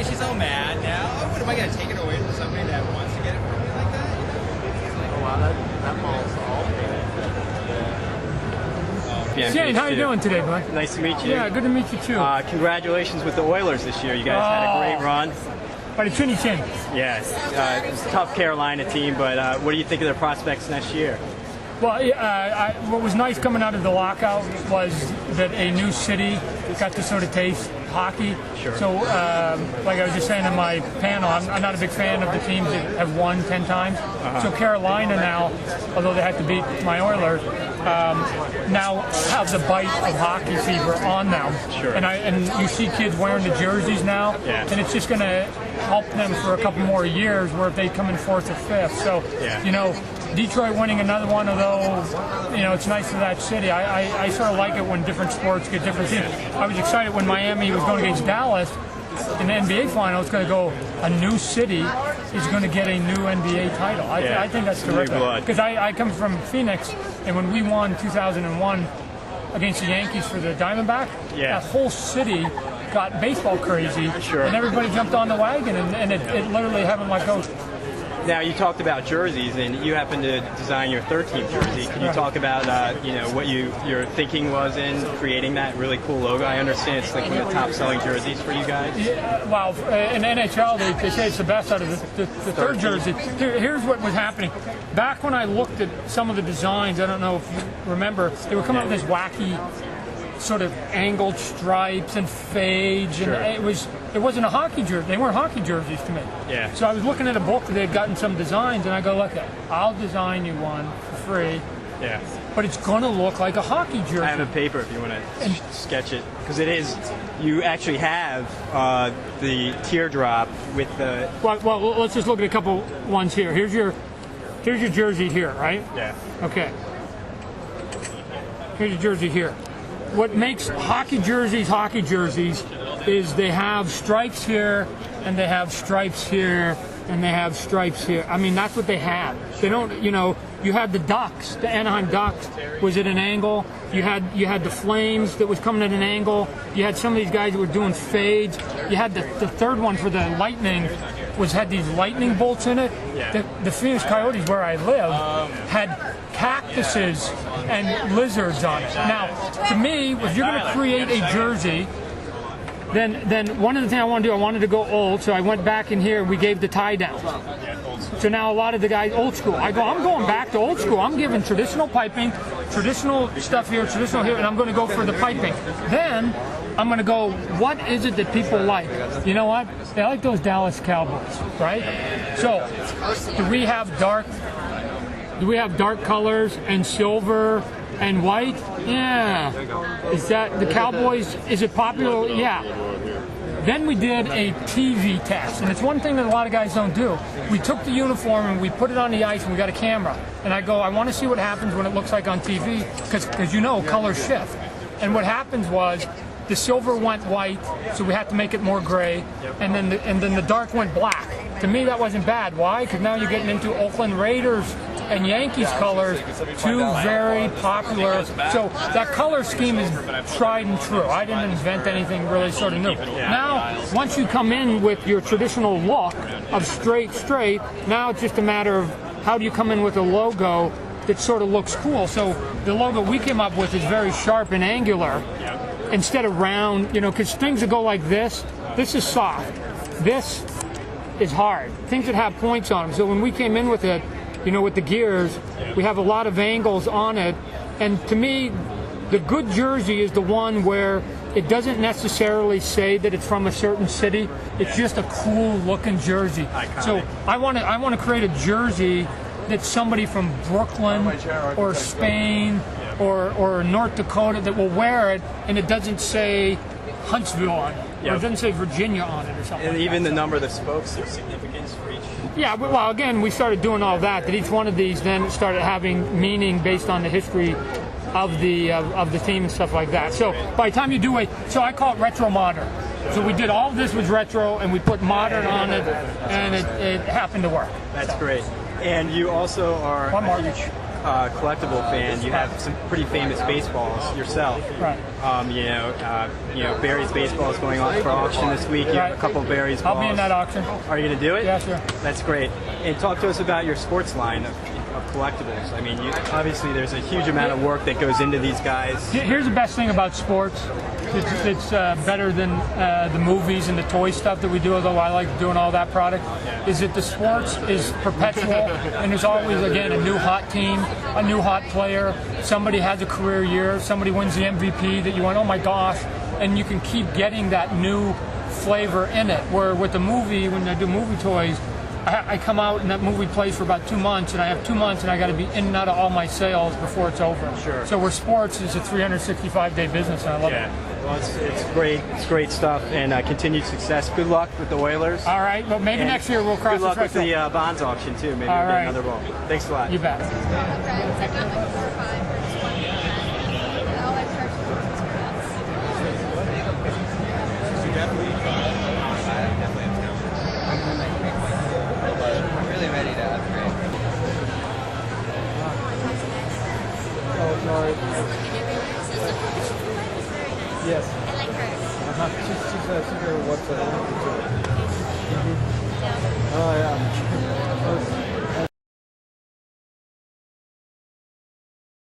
she's all mad now. Oh, what am I gonna take it away from somebody that wants to get it from me like that? Oh wow, that ball's all Shane, how you doing today, bud? Nice to meet you. Yeah, good to meet you too. Congratulations with the Oilers this year. You guys had a great run. By the chinny chin. Yes, it's a tough Carolina team, but what do you think of their prospects next year? Well, what was nice coming out of the lockout was that a new city got to sort of taste hockey. Sure. So, like I was just saying in my panel, I'm not a big fan of the teams that have won 10 times. So Carolina now, although they had to beat my Oilers, now have the bite of hockey fever on them. Sure. And you see kids wearing the jerseys now, and it's just going to help them for a couple more years where if they come in 4th or 5th. So, you know, Detroit winning another one of those, you know, it's nice for that city. I sort of like it when different sports get different teams. I was excited when Miami was going against Dallas in the NBA final. It's going to go, a new city is going to get a new NBA title. I think that's terrific. Because I come from Phoenix, and when we won 2001 against the Yankees for the Diamondback, that whole city got baseball crazy, and everybody jumped on the wagon, and it literally haven't let go. Now, you talked about jerseys, and you happened to design your third-team jersey. Can you talk about, you know, what your thinking was in creating that really cool logo? I understand it's like one of the top-selling jerseys for you guys. Yeah, well, in the NHL, they say it's the best out of the third jersey. Here's what was happening. Back when I looked at some of the designs, I don't know if you remember, they were coming up with this wacky sort of angled stripes and fades, and it wasn't a hockey jersey. They weren't hockey jerseys to me. Yeah. So I was looking at a book that they had gotten some designs, and I go, look, I'll design you one for free. Yeah. But it's going to look like a hockey jersey. I have a paper if you want to sketch it, because it is. You actually have the teardrop with the. Well, let's just look at a couple ones here. Here's your jersey here, right? Yeah. Okay. Here's your jersey here. What makes hockey jerseys is they have stripes here, and they have stripes here, and they have stripes here. I mean, that's what they have. They don't, you know, you had the Ducks, the Anaheim Ducks was at an angle. You had the Flames that was coming at an angle. You had some of these guys that were doing fades. You had the third one for the Lightning had these lightning bolts in it. The Phoenix Coyotes, where I live, had cactuses and lizards on it. Now, to me, if you're going to create a jersey, then one of the things I wanted to go old, so I went back in here and we gave the tie down. So now a lot of the guys, old school. I'm going back to old school. I'm giving traditional piping, traditional stuff here, traditional here, and I'm going to go for the piping. Then I'm going to go, what is it that people like? You know what? They like those Dallas Cowboys, right? So do we have dark colors and silver and white? Yeah. Is that the Cowboys? Is it popular? Yeah. Then we did a TV test, and it's one thing that a lot of guys don't do. We took the uniform and we put it on the ice, and we got a camera. And I go, I want to see what happens when it looks like on TV, because you know, colors shift. And what happens was the silver went white, so we had to make it more gray, and then the dark went black. To me, that wasn't bad. Why? Because now you're getting into Oakland Raiders and Yankees colors, two very popular. So that color scheme is tried and true. I didn't invent anything really sort of new. Now, once you come in with your traditional look of straight, now it's just a matter of how do you come in with a logo that sort of looks cool. So the logo we came up with is very sharp and angular instead of round, you know, because things that go like this is soft. This is hard. Things that have points on them. So when we came in with it, you know, with the gears, we have a lot of angles on it. And to me, the good jersey is the one where it doesn't necessarily say that it's from a certain city. It's just a cool looking jersey. Iconic. So I want to create a jersey that's somebody from Brooklyn or Spain or North Dakota that will wear it, and it doesn't say Huntsville on it, or it doesn't say Virginia on it or something. And like even that. the number of the spokes, there's significance for each. Yeah, well, again, we started doing all that each one of these then started having meaning based on the history of the team and stuff like that. So by the time you do so I call it retro modern. So we did all of this was retro, and we put modern on it, and it happened to work. That's great. And you also are collectible fan, you have some pretty famous baseballs yourself. Right. Barry's baseball is going on for auction this week. You have a couple of Barry's balls. I'll be in that auction. Are you going to do it? Yeah, sure. That's great. And talk to us about your sports line of collectibles. I mean, obviously there's a huge amount of work that goes into these guys. Here's the best thing about sports. It's better than the movies and the toy stuff that we do, although I like doing all that product, is that the sports is perpetual, and there's always, again, a new hot team, a new hot player, somebody has a career year, somebody wins the MVP that you went, oh my gosh, and you can keep getting that new flavor in it, where with the movie, when I do movie toys, I come out and that movie plays for about 2 months, and I have 2 months, and I got to be in and out of all my sales before it's over. Sure. So where sports is a 365-day business, and I love it. Well, it's great. It's great stuff, and continued success. Good luck with the Oilers. All right, but maybe next year we'll cross the threshold. Good luck with the Bonds auction too. Maybe we'll get another ball. Thanks a lot. You bet. I'm really ready to upgrade. Oh, sorry. Yes. I like her. She's a what's Oh, yeah.